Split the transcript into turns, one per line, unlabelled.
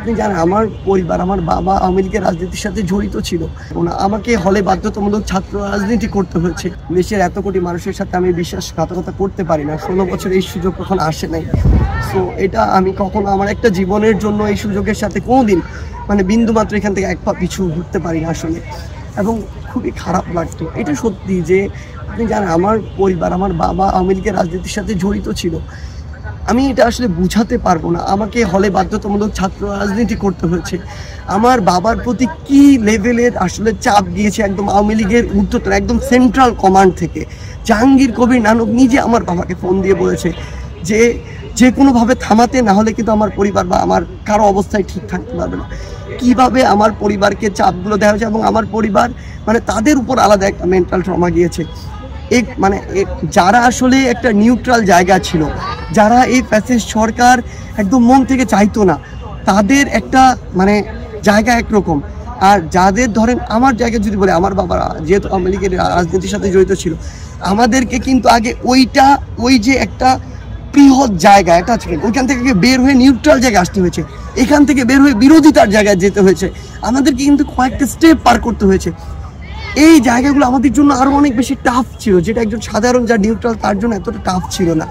আপনি জানেন আমার পরিবার, আমার বাবা আওয়ামী লীগের রাজনীতির সাথে জড়িত ছিল। আমাকে হলে বাধ্যতামূলক ছাত্র রাজনীতি করতে হয়েছে। দেশের এত কোটি মানুষের সাথে আমি বিশ্বাসঘাতকতা করতে পারি না। 16 বছর এই সুযোগ কখনো আসে নাই। সো এটা আমি কখনো আমার একটা জীবনের জন্য এই সুযোগের সাথে কোনোদিন বিন্দু মাত্র এখান থেকে এক পা পিছু ঘুরতে পারি না আসলে। এবং খুবই খারাপ লাগতো। এটা সত্যি যে আপনি জানেন আমার পরিবার, আমার বাবা আওয়ামী লীগের রাজনীতির সাথে জড়িত ছিল। আমি এটা আসলে বুঝাতে পারবো না। আমাকে হলে বাধ্যতামূলক ছাত্র রাজনীতি করতে হয়েছে। আমার বাবার প্রতি কি লেভেলের আসলে চাপ গিয়েছে একদম আওয়ামী লীগের ঊর্ধ্বতন, একদম সেন্ট্রাল কমান্ড থেকে। জাহাঙ্গীর কবির নানক নিজে আমার বাবাকে ফোন দিয়ে বলেছে যে কোনোভাবে থামাতে না হলে কিন্তু আমার পরিবার বা আমার কারো অবস্থায় ঠিক থাকতে পারবে না। কিভাবে আমার পরিবারকে চাপগুলো দেওয়া হয়েছে এবং আমার পরিবার তাদের উপর আলাদা একটা মেন্টাল ট্রমা গিয়েছে। যারা আসলে একটা নিউট্রাল জায়গা ছিল, যারা এই ফ্যাসিস্ট সরকার একদম মন থেকে চাইতো না, তাদের একটা জায়গা একরকম। আর যাদের ধরেন আমার জায়গা যদি বলে, আমার বাবা যেহেতু আওয়ামী লীগের রাজনীতির সাথে জড়িত ছিল, আমাদেরকে কিন্তু আগে ওই যে একটা বৃহৎ জায়গা এটা আছে, ওইখান থেকে বের হয়ে নিউট্রাল জায়গায় আসতে হয়েছে। এখান থেকে বের হয়ে বিরোধিতার জায়গায় যেতে হয়েছে। আমাদেরকে কিন্তু কয়েকটা স্টেপ পার করতে হয়েছে। এই জায়গাগুলো আমাদের জন্য আরো অনেক বেশি টাফ ছিল, যেটা একজন সাধারণ যা নিউট্রাল তার জন্য এতটা টাফ ছিল না।